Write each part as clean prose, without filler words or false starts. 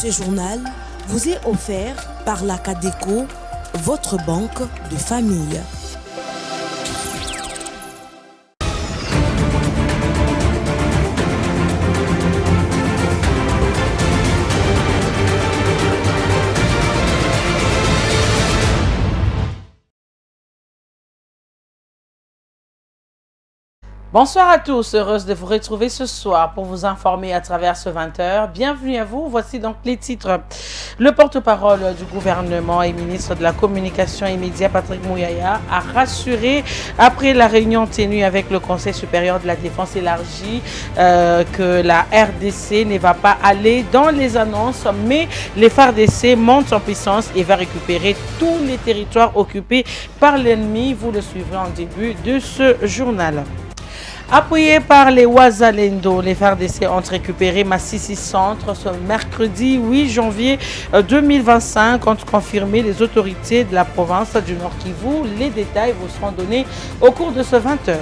Ce journal vous est offert par la Cadeco, votre banque de famille. Bonsoir à tous, heureuse de vous retrouver ce soir pour vous informer à travers ce 20h. Bienvenue à vous, voici donc les titres. Le porte-parole du gouvernement et ministre de la Communication et Médias, Patrick Mouyaya, a rassuré après la réunion tenue avec le Conseil supérieur de la défense élargie que la RDC ne va pas aller dans les annonces, mais les FARDC montent en puissance et va récupérer tous les territoires occupés par l'ennemi. Vous le suivrez en début de ce journal. Appuyés par les Ouazalendo, les FARDC ont récupéré Massissi Centre ce mercredi 8 janvier 2025, ont confirmé les autorités de la province du Nord Kivu. Les détails vous seront donnés au cours de ce 20h.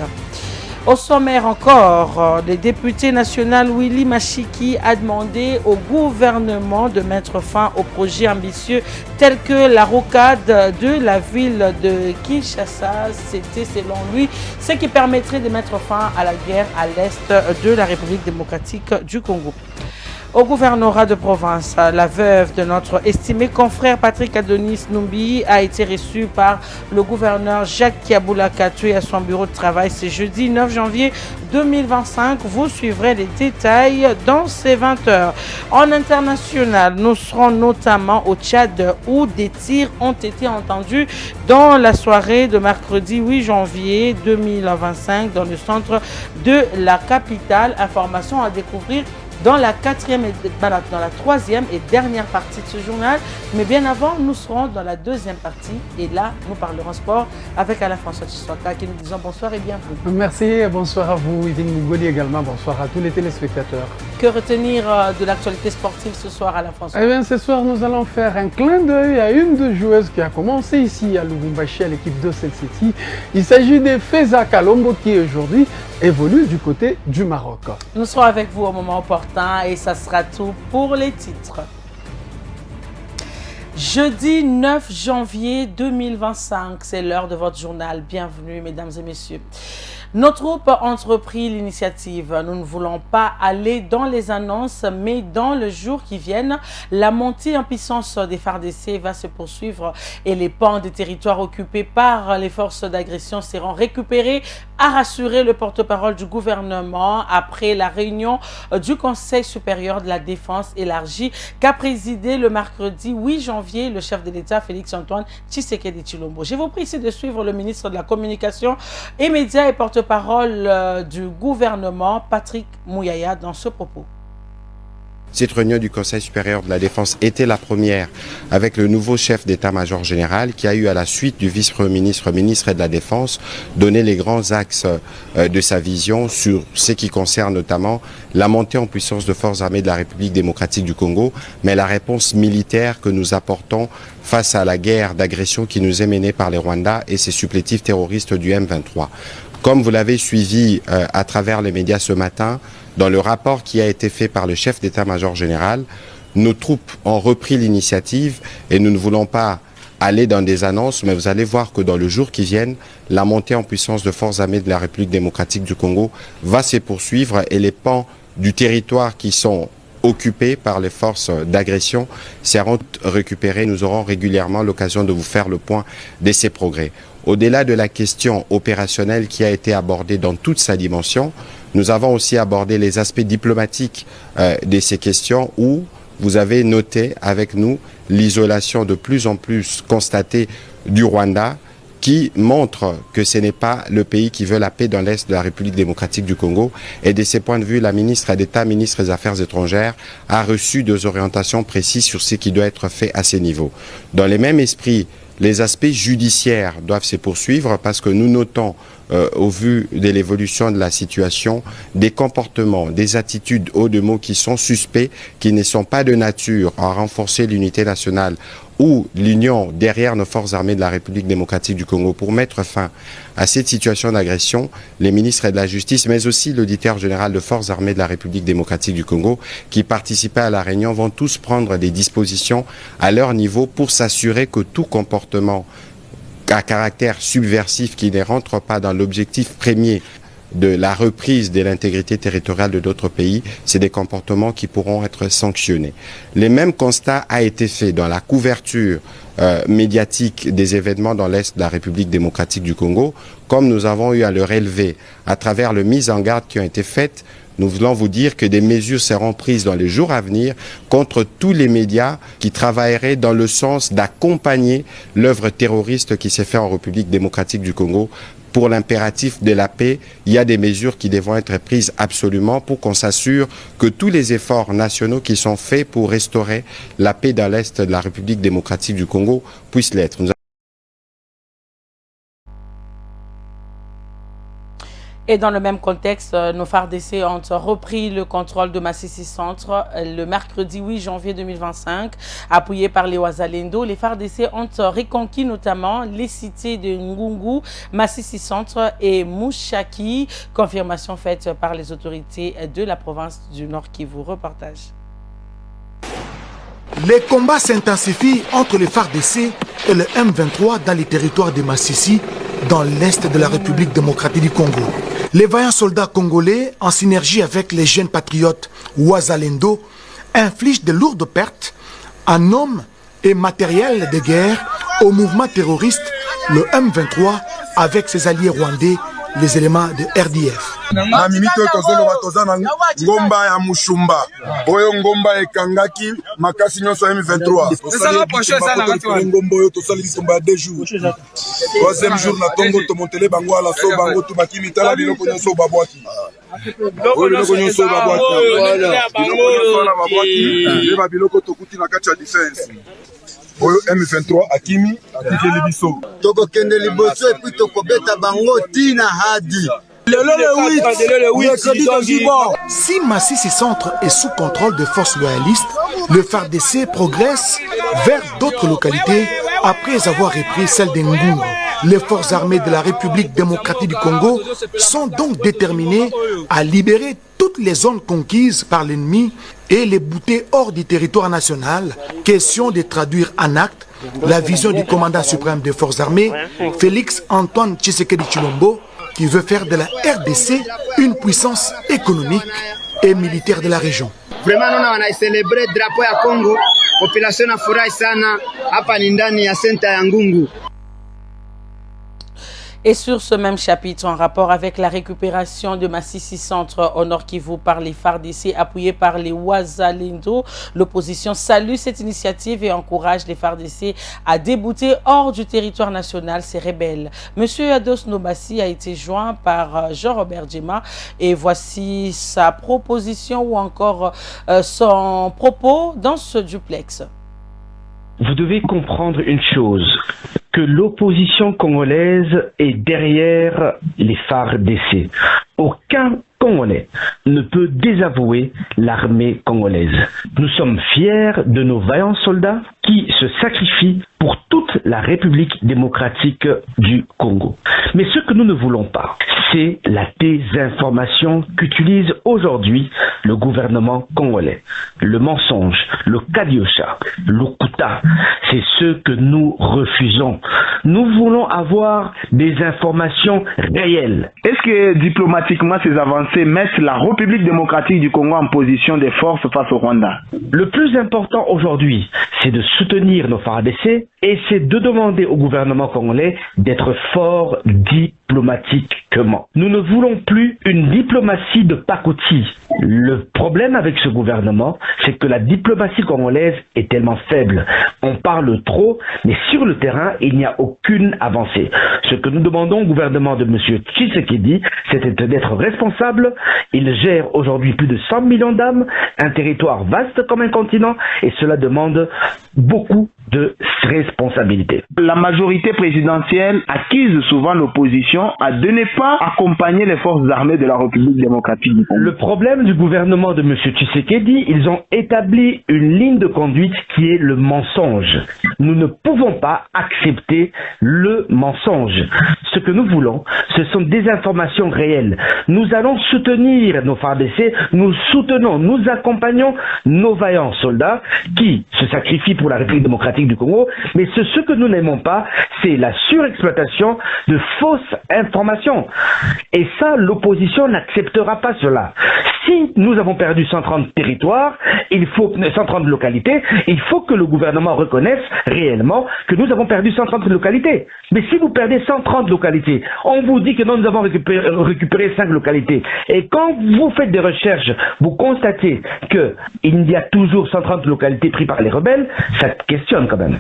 Au sommaire encore, le député national Willy Machiki a demandé au gouvernement de mettre fin aux projets ambitieux tels que la rocade de la ville de Kinshasa. C'était selon lui ce qui permettrait de mettre fin à la guerre à l'est de la République démocratique du Congo. Au gouvernorat de province, la veuve de notre estimé confrère Patrick Adonis Numbi a été reçue par le gouverneur Jacques Kiaboula Katoué à son bureau de travail ce jeudi 9 janvier 2025. Vous suivrez les détails dans ces 20 heures. En international, nous serons notamment au Tchad où des tirs ont été entendus dans la soirée de mercredi 8 janvier 2025 dans le centre de la capitale. Information à découvrir dans la troisième et dernière partie de ce journal. Mais bien avant, nous serons dans la deuxième partie. Et là, nous parlerons sport avec Alain François Tshiswaka qui nous disons bonsoir et bienvenue. Merci, bonsoir à vous, Yvine Mougoli également. Bonsoir à tous les téléspectateurs. Que retenir de l'actualité sportive ce soir, Alain François? Eh bien, ce soir, nous allons faire un clin d'œil à une de joueuses qui a commencé ici à Lubumbashi à l'équipe d'Ocel City. Il s'agit de Feza Kalombo qui aujourd'hui évolue du côté du Maroc. Nous serons avec vous au moment opportun et ça sera tout pour les titres. Jeudi 9 janvier 2025, c'est l'heure de votre journal. Bienvenue, mesdames et messieurs. Nos troupes ont entrepris l'initiative. Nous ne voulons pas aller dans les annonces, mais dans le jour qui viennent. La montée en puissance des FARDC va se poursuivre et les pans des territoires occupés par les forces d'agression seront récupérés, a rassuré le porte-parole du gouvernement après la réunion du Conseil supérieur de la défense élargie qu'a présidé le mercredi 8 janvier le chef de l'État Félix-Antoine Tshisekedi Tshilombo. Je vous prie ici de suivre le ministre de la Communication et Médias et porte-parole du gouvernement, Patrick Mouyaya, dans ce propos. Cette réunion du Conseil supérieur de la défense était la première avec le nouveau chef d'état-major général qui a eu à la suite du vice-premier ministre, ministre de la Défense, donné les grands axes de sa vision sur ce qui concerne notamment la montée en puissance de forces armées de la République démocratique du Congo, mais la réponse militaire que nous apportons face à la guerre d'agression qui nous est menée par les Rwandais et ses supplétifs terroristes du M23. Comme vous l'avez suivi à travers les médias ce matin, dans le rapport qui a été fait par le chef d'état-major général, nos troupes ont repris l'initiative et nous ne voulons pas aller dans des annonces, mais vous allez voir que dans le jour qui vient, la montée en puissance de forces armées de la République démocratique du Congo va se poursuivre et les pans du territoire qui sont occupés par les forces d'agression seront récupérés. Nous aurons régulièrement l'occasion de vous faire le point de ces progrès. Au-delà de la question opérationnelle qui a été abordée dans toute sa dimension, nous avons aussi abordé les aspects diplomatiques de ces questions où vous avez noté avec nous l'isolation de plus en plus constatée du Rwanda qui montre que ce n'est pas le pays qui veut la paix dans l'Est de la République démocratique du Congo. Et de ce point de vue, la ministre d'État, ministre des Affaires étrangères, a reçu des orientations précises sur ce qui doit être fait à ces niveaux. Dans le même esprit, les aspects judiciaires doivent se poursuivre parce que nous notons au vu de l'évolution de la situation, des comportements, des attitudes ou de mots qui sont suspects, qui ne sont pas de nature à renforcer l'unité nationale ou l'union derrière nos forces armées de la République démocratique du Congo pour mettre fin à cette situation d'agression, les ministres de la Justice, mais aussi l'auditeur général de forces armées de la République démocratique du Congo, qui participaient à la réunion, vont tous prendre des dispositions à leur niveau pour s'assurer que tout comportement à caractère subversif qui ne rentre pas dans l'objectif premier de la reprise de l'intégrité territoriale de d'autres pays, c'est des comportements qui pourront être sanctionnés. Le même constat a été fait dans la couverture médiatique des événements dans l'Est de la République démocratique du Congo, comme nous avons eu à le relever à travers les mises en garde qui ont été faites. Nous voulons vous dire que des mesures seront prises dans les jours à venir contre tous les médias qui travailleraient dans le sens d'accompagner l'œuvre terroriste qui s'est faite en République démocratique du Congo. Pour l'impératif de la paix, il y a des mesures qui devront être prises absolument pour qu'on s'assure que tous les efforts nationaux qui sont faits pour restaurer la paix dans l'Est de la République démocratique du Congo puissent l'être. Et dans le même contexte, nos FARDC ont repris le contrôle de Masisi Centre le mercredi 8 janvier 2025. Appuyés par les Wazalendo, les FARDC ont reconquis notamment les cités de Ngungu, Masisi Centre et Mouchaki. Confirmation faite par les autorités de la province du Nord Kivu. Reportage. Les combats s'intensifient entre les FARDC et le M23 dans les territoires de Masisi, dans l'est de la République démocratique du Congo. Les vaillants soldats congolais, en synergie avec les jeunes patriotes Wazalendo, infligent de lourdes pertes en hommes et matériel de guerre au mouvement terroriste, le M23, avec ses alliés rwandais, les éléments de RDF. Mamimito tozoloba tozana ngomba ya mushumba oyo ngomba ekangaki makasi nyonso M23 ezala poche ça na ngati ngomba oyo tosali lisomba 2 jours troisième jour na tongo tomontele bango ala so bango tubaki mitala biloko nyonso babwaki biloko nyonso babwaki eba biloko tokuti na kati ya defense oyo M23 akimi atikeli biso tokokende liboso epuis tokobeta bango tina hadi. Si Masisi Centre est sous contrôle de forces loyalistes, le FARDC progresse vers d'autres localités après avoir repris celle de Ngungu. Les forces armées de la République démocratique du Congo sont donc déterminées à libérer toutes les zones conquises par l'ennemi et les bouter hors du territoire national. Question de traduire en actes la vision du commandant suprême des forces armées, Félix Antoine Tshisekedi Tshilombo, qui veut faire de la RDC une puissance économique et militaire de la région. Vraiment, nous avons célébré le drapeau à Congo. La population a furahi sana hapa ni ndani ya senta ya Ngungu. Et sur ce même chapitre, en rapport avec la récupération de Masisi Centre au Nord Kivu par les FARDC appuyés par les Wazalendo, l'opposition salue cette initiative et encourage les FARDC à débouter hors du territoire national ces rebelles. Monsieur Ados Nobassi a été joint par Jean-Robert Djema et voici sa proposition ou encore son propos dans ce duplex. Vous devez comprendre une chose, que l'opposition congolaise est derrière les FARDC. Aucun Congolais ne peut désavouer l'armée congolaise. Nous sommes fiers de nos vaillants soldats qui se sacrifient pour toute la République démocratique du Congo. Mais ce que nous ne voulons pas, c'est la désinformation qu'utilise aujourd'hui le gouvernement congolais. Le mensonge, le Kadiosha, l'Okuta, c'est ce que nous refusons. Nous voulons avoir des informations réelles. Est-ce que diplomatiquement ces avancées mettent la République démocratique du Congo en position de force face au Rwanda? Le plus important aujourd'hui, c'est de soutenir nos FARDC et c'est de demander au gouvernement congolais d'être fort diplomatiquement. Nous ne voulons plus une diplomatie de pacotille. Le problème avec ce gouvernement, c'est que la diplomatie congolaise est tellement faible. On parle trop, mais sur le terrain, il n'y a aucune avancée. Ce que nous demandons au gouvernement de M. Tshisekedi, c'est d'être responsable. Il gère aujourd'hui plus de 100 millions d'âmes, un territoire vaste comme un continent, et cela demande beaucoup de responsabilité. La majorité présidentielle accuse souvent l'opposition de ne pas accompagner les forces armées de la République démocratique du Congo. Le problème du gouvernement de M. Tshisekedi, ils ont établi une ligne de conduite qui est le mensonge. Nous ne pouvons pas accepter le mensonge. Ce que nous voulons, ce sont des informations réelles. Nous allons soutenir nos FARDC, nous soutenons, nous accompagnons nos vaillants soldats qui se sacrifient pour la République démocratique du Congo, mais ce que nous n'aimons pas, c'est la surexploitation de fausses informations. Et ça, l'opposition n'acceptera pas cela. Si nous avons perdu 130 territoires, 130 localités, il faut que le gouvernement reconnaisse réellement que nous avons perdu 130 localités. Mais si vous perdez 130 localités, on vous dit que nous avons récupéré 5 localités. Et quand vous faites des recherches, vous constatez qu'il y a toujours 130 localités prises par les rebelles, ça questionne quand même.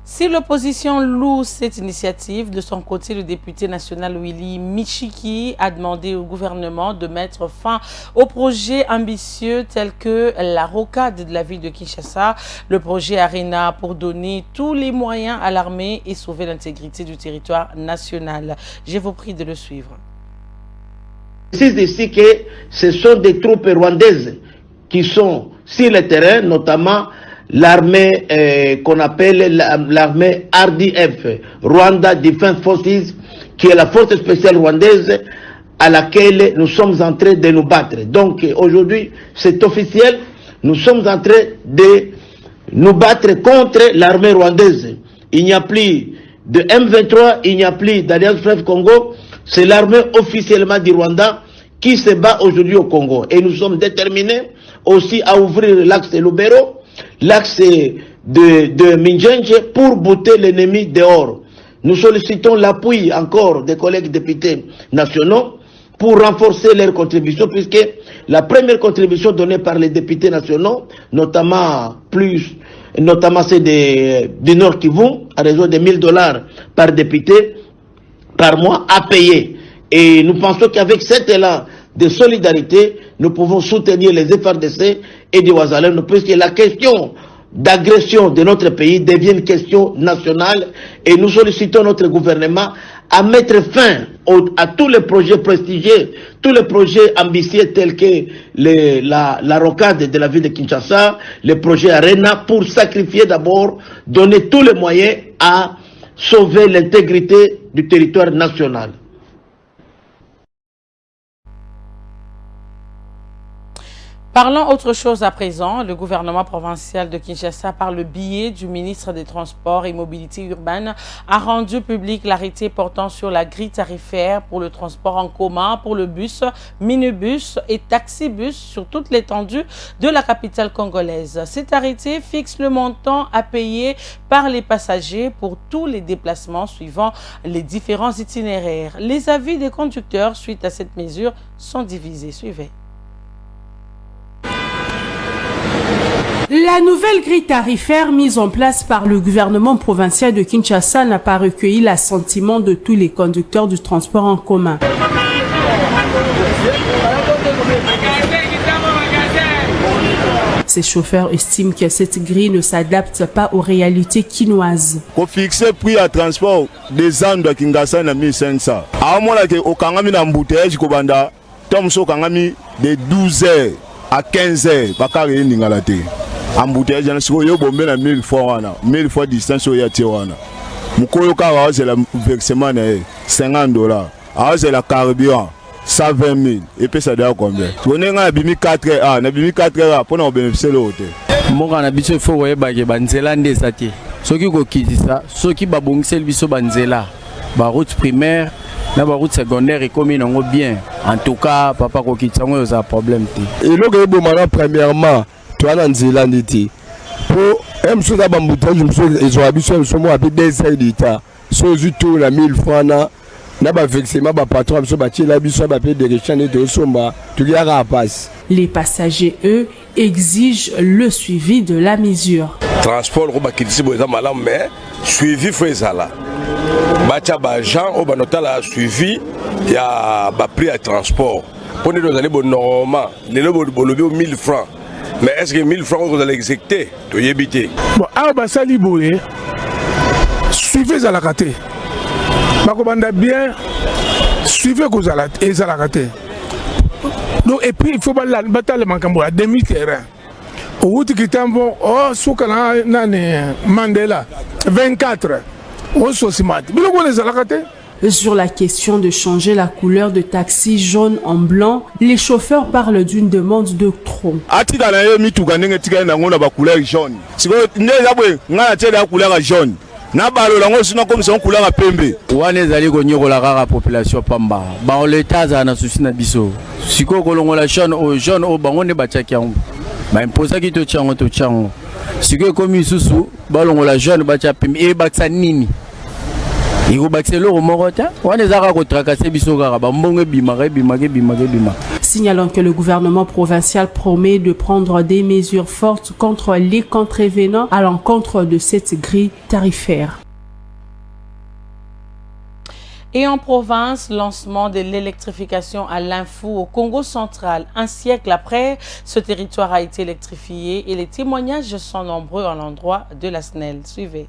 Si l'opposition loue cette initiative, de son côté, le député national Willy Michiki a demandé au gouvernement de mettre fin aux projets ambitieux tels que la rocade de la ville de Kinshasa, le projet Arena pour donner tous les moyens à l'armée et sauver l'intégrité du territoire national. Je vous prie de le suivre. Je précise ici que ce sont des troupes rwandaises qui sont sur le terrain, notamment l'armée qu'on appelle l'armée RDF, Rwanda Defense Forces, qui est la force spéciale rwandaise à laquelle nous sommes en train de nous battre. Donc aujourd'hui, c'est officiel, nous sommes en train de nous battre contre l'armée rwandaise. Il n'y a plus de M23, il n'y a plus d'Alliance Fleuve Congo, c'est l'armée officiellement du Rwanda qui se bat aujourd'hui au Congo. Et nous sommes déterminés aussi à ouvrir l'axe de Lubero, l'axe de Minjenje pour bouter l'ennemi dehors. Nous sollicitons l'appui encore des collègues députés nationaux pour renforcer leur contribution, puisque la première contribution donnée par les députés nationaux, notamment ceux du Nord Kivu, à raison de $1000 par député par mois, à payer. Et nous pensons qu'avec cet élan de solidarité, nous pouvons soutenir les FARDC et des Ouazalènes, puisque la question d'agression de notre pays devient une question nationale, et nous sollicitons notre gouvernement à mettre fin à tous les projets prestigieux, tous les projets ambitieux tels que la rocade de la ville de Kinshasa, le projet Arena, pour sacrifier d'abord, donner tous les moyens à sauver l'intégrité du territoire national. Parlons autre chose à présent. Le gouvernement provincial de Kinshasa, par le biais du ministre des Transports et Mobilité urbaine, a rendu public l'arrêté portant sur la grille tarifaire pour le transport en commun pour le bus, minibus et taxibus sur toute l'étendue de la capitale congolaise. Cet arrêté fixe le montant à payer par les passagers pour tous les déplacements suivant les différents itinéraires. Les avis des conducteurs suite à cette mesure sont divisés. Suivez. La nouvelle grille tarifaire mise en place par le gouvernement provincial de Kinshasa n'a pas recueilli l'assentiment de tous les conducteurs du transport en commun. Ces chauffeurs estiment que cette grille ne s'adapte pas aux réalités quinoises. Pour fixer le prix à transport des ans de Kinshasa na 1500. À moins que au Kangami na embouteillage kobanda, tom so Kangami de 12h à 15h, pas carré n'ingalate. Embouteillage na siko yo bombe na 1000 fois wana, 1000 fois distance yo ya tiwana. Mukoyo ka wa c'est le versement na $50. Ah c'est la carburant 120 000 et puis ça doit combien? On est na bimi 4A, na bimi 4A pour na bénéficier l'hôtel. Monga na biso fo woye ba ke banzela ndeza te. Soki ko kitisa, soki ba bongise biso banzela. Ba route primaire na ba route secondaire et comme non bien. En tout cas, papa ko kitisa ngo za problème te. Et le bo mara premièrement na nzela nditi po emso da bamboutage mso ezoabiso mso mo api 2 d'État so zuto la 1000 francs na ba versement ba patron mso ba tila biso ba pe de richane de somba tu liara passe. Les passagers eux exigent le suivi de la mesure. Transport ko ba kitisi bo za malam mais suivi fezala bacha ba gens au banotala suivi ya ba prix à transport pour nous aller bon normalement les lobo bolobi 1000 francs. Mais est-ce que 1000 francs vous allez exécuter? Tu y habiter. Bon, Abassa Liboé, suivez à la raté. Bakobanda bien, suivez que vous allez à la raté. Donc, et puis il faut battre le mancambo à demi-terrain. Au bout du temps, oh, Soukana Mandela, 24, oh, Sosimati. Mais on est à la raté. Sur la question de changer la couleur de taxi jaune en blanc, les chauffeurs parlent d'une demande de trop. Population pamba ba l'État na souci na biso siko kolongola jaune o bango ne bachaki yango ba imposa ki to chango siko komi susu ba longola jaune bacha pembe e baksa nini iko bakselo romorota wana zaka ko tracasser biso kaka ba mbonge bima. Signalons que le gouvernement provincial promet de prendre des mesures fortes contre les contrevenants à l'encontre de cette grille tarifaire. Et en province, lancement de l'électrification à l'Infou au Congo central. Un siècle après, ce territoire a été électrifié et les témoignages sont nombreux à l'endroit de la SNEL. Suivez.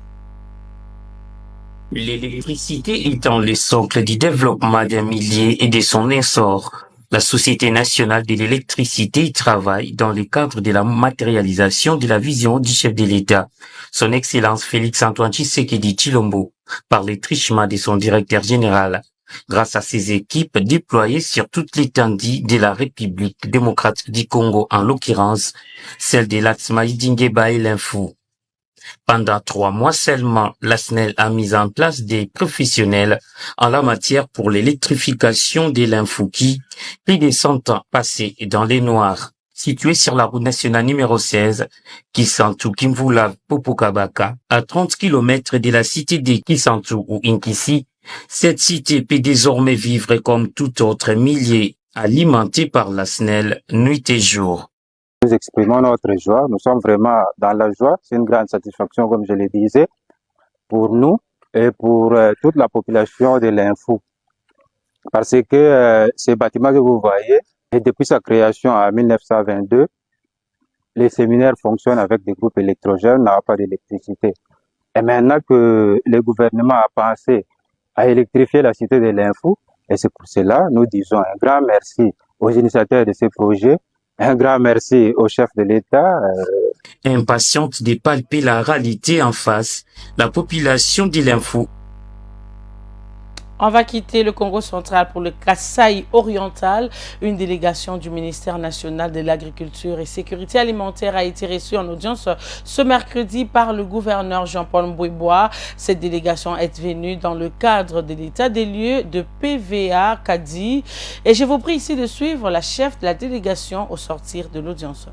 L'électricité étant le socle du développement d'un milieu et de son essor, la Société nationale de l'électricité y travaille dans le cadre de la matérialisation de la vision du chef de l'État, son Excellence Félix-Antoine Tshisekedi Tshilombo, par le truchement de son directeur général, grâce à ses équipes déployées sur toute l'étendue de la République démocratique du Congo, en l'occurrence celle de l'Atsmaï Dingeba et l'Infou. Pendant 3 mois seulement, la SNEL a mis en place des professionnels en la matière pour l'électrification de l'Infou qui, plus de 100 ans passés dans les noirs, situé sur la route nationale numéro 16, Kisantu Kimvula Popokabaka, à 30 km de la cité de Kisantu ou Inkisi. Cette cité peut désormais vivre comme tout autre milieu, alimenté par la SNEL nuit et jour. Nous exprimons notre joie, nous sommes vraiment dans la joie, c'est une grande satisfaction comme je le disais, pour nous et pour toute la population de l'Infou. Parce que ce bâtiment que vous voyez, et depuis sa création en 1922, les séminaires fonctionnent avec des groupes électrogènes, n'a pas d'électricité. Et maintenant que le gouvernement a pensé à électrifier la cité de l'Infou, et c'est pour cela nous disons un grand merci aux initiateurs de ce projet. Un grand merci au chef de l'État. Impatiente de palper la réalité en face, la population de l'Infou. On va quitter le Congo central pour le Kasaï oriental. Une délégation du ministère national de l'Agriculture et Sécurité alimentaire a été reçue en audience ce mercredi par le gouverneur Jean-Paul Mbouibois. Cette délégation est venue dans le cadre de l'état des lieux de PVA Kadi. Et je vous prie ici de suivre la chef de la délégation au sortir de l'audience.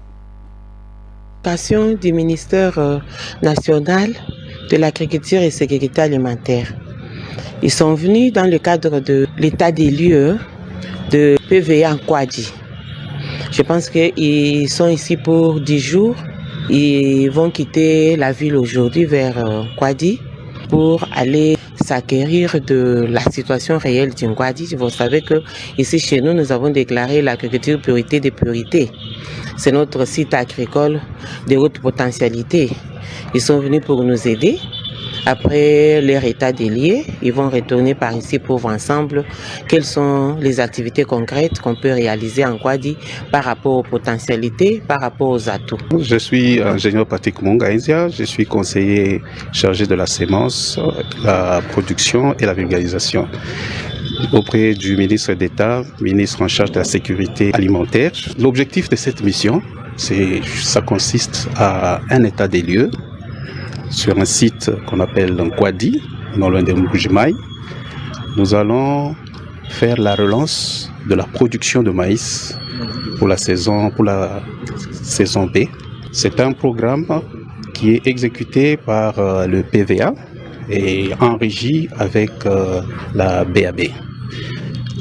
Du ministère national de l'Agriculture et Sécurité alimentaire. Ils sont venus dans le cadre de l'état des lieux de PVA en Kwadi. Je pense qu'ils sont ici pour 10 jours. Ils vont quitter la ville aujourd'hui vers Kwadi pour aller s'acquérir de la situation réelle du Kwadi. Vous savez que ici chez nous, nous avons déclaré l'agriculture priorité des priorités. C'est notre site agricole de haute potentialité. Ils sont venus pour nous aider. Après leur état des lieux, ils vont retourner par ici pour voir ensemble quelles sont les activités concrètes qu'on peut réaliser en Kwadi par rapport aux potentialités, par rapport aux atouts. Je suis ingénieur Patrick Mongaïzia, je suis conseiller chargé de la sémence, la production et la vulgarisation auprès du ministre d'État, ministre en charge de la sécurité alimentaire. L'objectif de cette mission, ça consiste à un état des lieux sur un site qu'on appelle Kwadi, non loin de Mbujimaï. Nous allons faire la relance de la production de maïs pour la saison B. C'est un programme qui est exécuté par le PVA et en régie avec la BAB.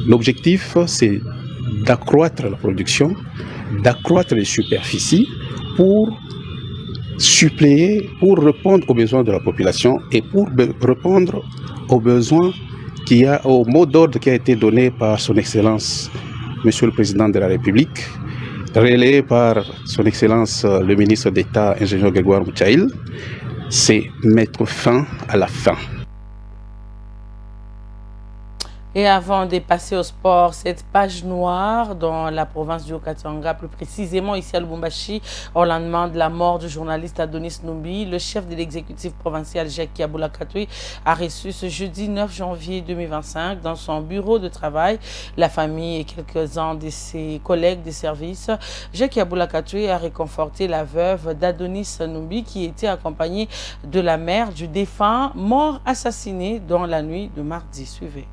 L'objectif, c'est d'accroître la production, d'accroître les superficies pour suppléer, pour répondre aux besoins de la population et pour répondre aux besoins au mot d'ordre qui a été donné par son Excellence, Monsieur le Président de la République, relayé par son Excellence le ministre d'État, ingénieur Grégoire Moutchaïl, c'est mettre fin à la faim. Et avant de passer au sport, cette page noire dans la province du Haut-Katanga, plus précisément ici à Lubumbashi, au lendemain de la mort du journaliste Adonis Numbi, le chef de l'exécutif provincial Jacques Aboula Katoué a reçu ce jeudi 9 janvier 2025 dans son bureau de travail la famille et quelques-uns de ses collègues de service. Jacques Aboula Katoué a réconforté la veuve d'Adonis Numbi qui était accompagnée de la mère du défunt mort assassiné dans la nuit de mardi. Suivez.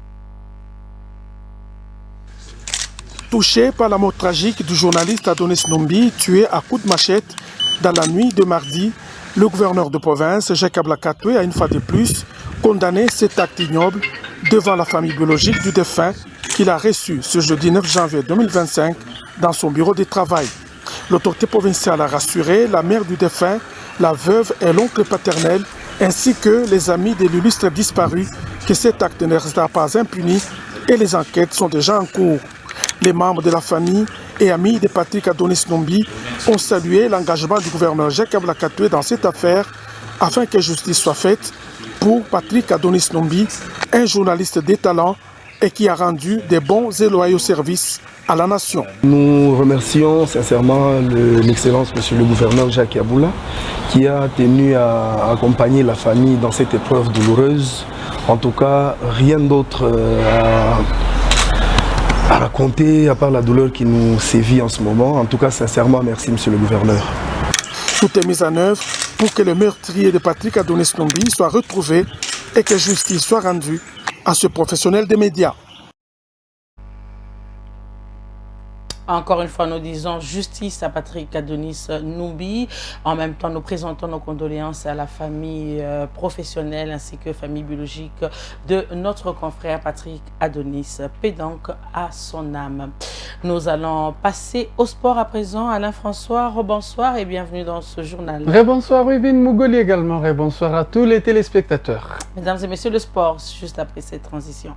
Touché par la mort tragique du journaliste Adonis Numbi, tué à coups de machette dans la nuit de mardi, le gouverneur de province, Jacques Aboula Katoué, a une fois de plus condamné cet acte ignoble devant la famille biologique du défunt qu'il a reçu ce jeudi 9 janvier 2025 dans son bureau de travail. L'autorité provinciale a rassuré la mère du défunt, la veuve et l'oncle paternel, ainsi que les amis de l'illustre disparu, que cet acte ne restera pas impuni et les enquêtes sont déjà en cours. Les membres de la famille et amis de Patrick Adonis Numbi ont salué l'engagement du gouverneur Jacques Aboula Katoué dans cette affaire afin que justice soit faite pour Patrick Adonis Numbi, un journaliste de talent et qui a rendu des bons et loyaux services à la nation. Nous remercions sincèrement l'excellence monsieur le gouverneur Jacques Aboula qui a tenu à accompagner la famille dans cette épreuve douloureuse. En tout cas, rien d'autre à raconter à part la douleur qui nous sévit en ce moment. En tout cas, sincèrement, merci monsieur le gouverneur. Tout est mis en œuvre pour que le meurtrier de Patrick Adonis Numbi soit retrouvé et que justice soit rendue à ce professionnel des médias. Encore une fois, nous disons justice à Patrick Adonis Numbi. En même temps, nous présentons nos condoléances à la famille professionnelle ainsi que famille biologique de notre confrère Patrick Adonis. Paix donc à son âme. Nous allons passer au sport à présent. Alain François, rebonsoir et bienvenue dans ce journal. Rebonsoir Wivine Mougoli également. Rebonsoir à tous les téléspectateurs. Mesdames et messieurs, le sport, juste après cette transition.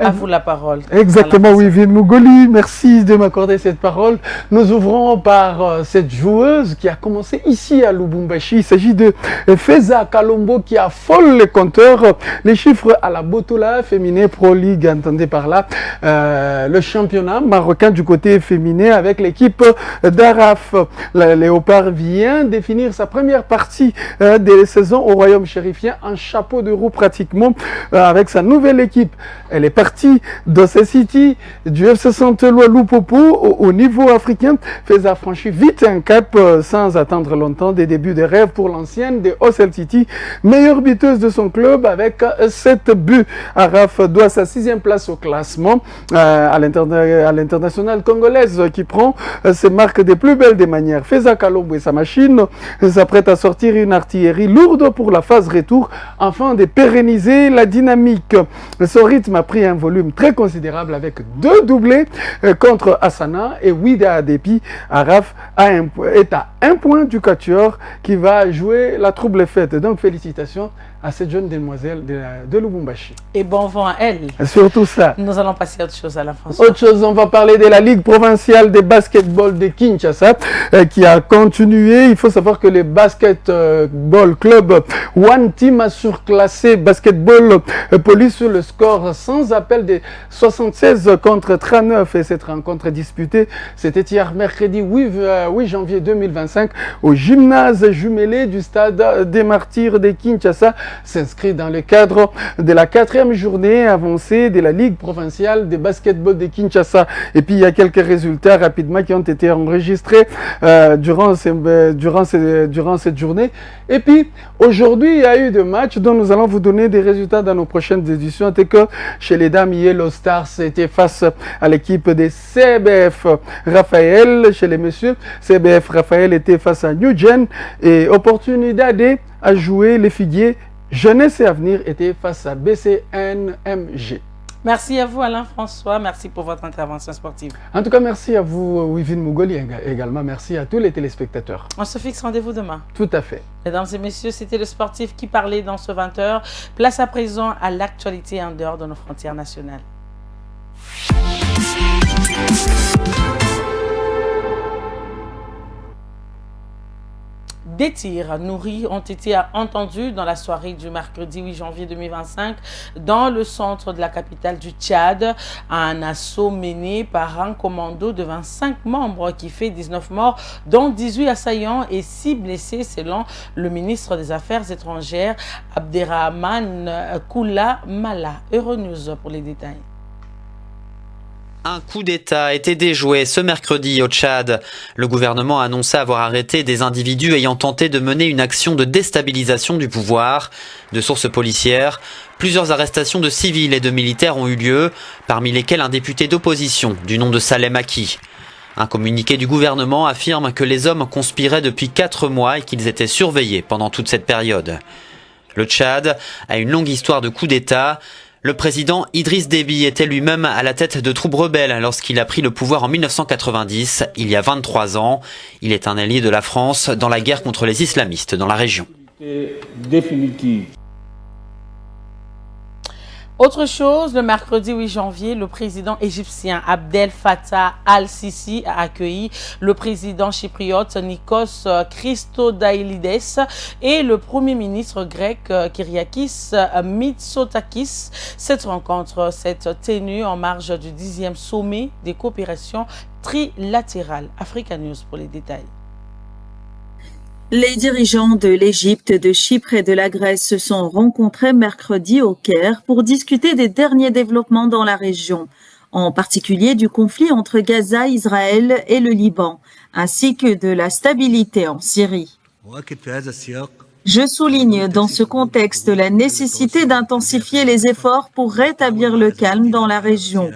À vous la parole. Exactement, Wivine Mougoli, merci de m'accorder cette parole. Nous ouvrons par cette joueuse qui a commencé ici à Lubumbashi. Il s'agit de Feza Kalombo qui affole les compteurs. Les chiffres à la Botola féminin Pro League, entendez par là le championnat marocain du côté féminin avec l'équipe d'Araf. La Léopard vient de finir sa première partie de saison au Royaume chérifien en chapeau de roue pratiquement avec sa nouvelle équipe. Elle est partie de ce City du FC Saint-Éloi Loupopo au niveau africain. Feza franchit vite un cap sans attendre longtemps des débuts de rêve pour l'ancienne de Ocel City, meilleure buteuse de son club avec 7 buts. Araf doit sa 6e place au classement à l'international congolaise qui prend ses marques des plus belles des manières. Feza Kalombo et sa machine s'apprête à sortir une artillerie lourde pour la phase retour afin de pérenniser la dynamique. Son rythme a pris un volume très considérable avec 2 doublés contre Asana et Wida Adepi. Araf est à 1 point du quatuor qui va jouer la trouble fête. Donc félicitations à cette jeune demoiselle de Lubumbashi. Et bon vent à elle. Surtout ça. Nous allons passer à autre chose à la François. Autre chose, on va parler de la Ligue provinciale de basketball de Kinshasa qui a continué. Il faut savoir que le basketball club One Team a surclassé basketball police sur le score sans appel de 76 contre 39 et cette rencontre disputée, c'était hier mercredi 8 janvier 2025 au gymnase jumelé du stade des Martyrs de Kinshasa, s'inscrit dans le cadre de la 4e journée avancée de la Ligue provinciale de basketball de Kinshasa. Et puis il y a quelques résultats rapidement qui ont été enregistrés durant cette journée. Et puis aujourd'hui il y a eu des matchs dont nous allons vous donner des résultats dans nos prochaines éditions. C'est que chez les dames, Yellow Stars était face à l'équipe des CBF Raphaël. Chez les messieurs, CBF Raphaël était face à New Gen et Opportunidade à jouer les figuiers. Jeunesse et Avenir était face à BCNMG. Merci à vous, Alain François. Merci pour votre intervention sportive. En tout cas, merci à vous, Wivin Mougoli, également. Merci à tous les téléspectateurs. On se fixe rendez-vous demain. Tout à fait. Mesdames et messieurs, c'était le sportif qui parlait dans ce 20h. Place à présent à l'actualité en dehors de nos frontières nationales. Des tirs nourris ont été entendus dans la soirée du mercredi 8 janvier 2025 dans le centre de la capitale du Tchad. Un assaut mené par un commando de 25 membres qui fait 19 morts, dont 18 assaillants et 6 blessés selon le ministre des Affaires étrangères Abderrahman Koulamala. Euronews pour les détails. Un coup d'État a été déjoué ce mercredi au Tchad. Le gouvernement a annoncé avoir arrêté des individus ayant tenté de mener une action de déstabilisation du pouvoir. De sources policières, plusieurs arrestations de civils et de militaires ont eu lieu, parmi lesquels un député d'opposition du nom de Salem Aki. Un communiqué du gouvernement affirme que les hommes conspiraient depuis 4 mois et qu'ils étaient surveillés pendant toute cette période. Le Tchad a une longue histoire de coups d'État. Le président Idriss Déby était lui-même à la tête de troupes rebelles lorsqu'il a pris le pouvoir en 1990, il y a 23 ans. Il est un allié de la France dans la guerre contre les islamistes dans la région. Définitive. Autre chose, le mercredi 8 janvier, le président égyptien Abdel Fattah al-Sisi a accueilli le président chypriote Nikos Christodailides et le premier ministre grec Kyriakis Mitsotakis. Cette rencontre s'est tenue en marge du 10e sommet des coopérations trilatérales. Africa News pour les détails. Les dirigeants de l'Égypte, de Chypre et de la Grèce se sont rencontrés mercredi au Caire pour discuter des derniers développements dans la région, en particulier du conflit entre Gaza, Israël et le Liban, ainsi que de la stabilité en Syrie. Je souligne dans ce contexte la nécessité d'intensifier les efforts pour rétablir le calme dans la région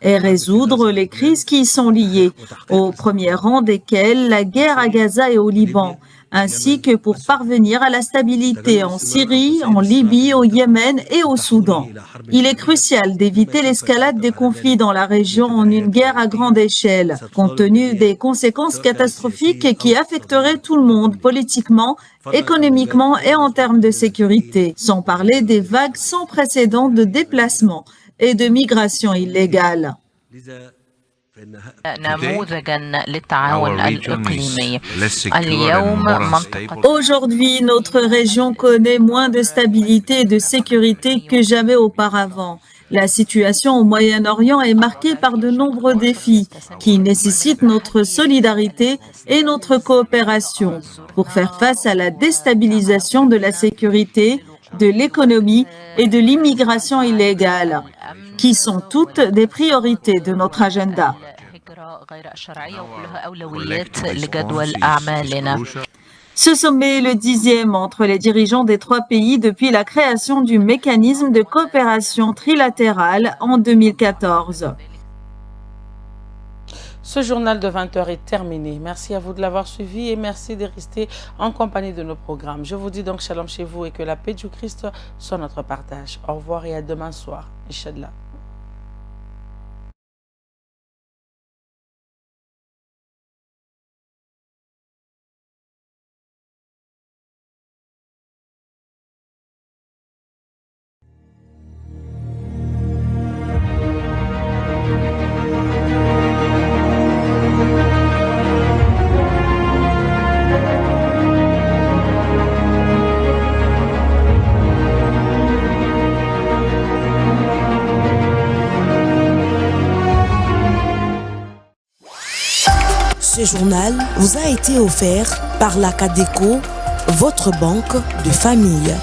et résoudre les crises qui y sont liées, au premier rang desquelles la guerre à Gaza et au Liban, ainsi que pour parvenir à la stabilité en Syrie, en Libye, au Yémen et au Soudan. Il est crucial d'éviter l'escalade des conflits dans la région en une guerre à grande échelle, compte tenu des conséquences catastrophiques qui affecteraient tout le monde politiquement, économiquement et en termes de sécurité, sans parler des vagues sans précédent de déplacements et de migration illégale. Aujourd'hui, notre région connaît moins de stabilité et de sécurité que jamais auparavant. La situation au Moyen-Orient est marquée par de nombreux défis qui nécessitent notre solidarité et notre coopération pour faire face à la déstabilisation de la sécurité, de l'économie et de l'immigration illégale, qui sont toutes des priorités de notre agenda. Ce sommet est le 10e entre les dirigeants des 3 pays depuis la création du mécanisme de coopération trilatérale en 2014. Ce journal de 20h est terminé. Merci à vous de l'avoir suivi et merci de rester en compagnie de nos programmes. Je vous dis donc shalom chez vous et que la paix du Christ soit notre partage. Au revoir et à demain soir. Inch'Allah. Ce journal vous a été offert par la CADECO, votre banque de famille.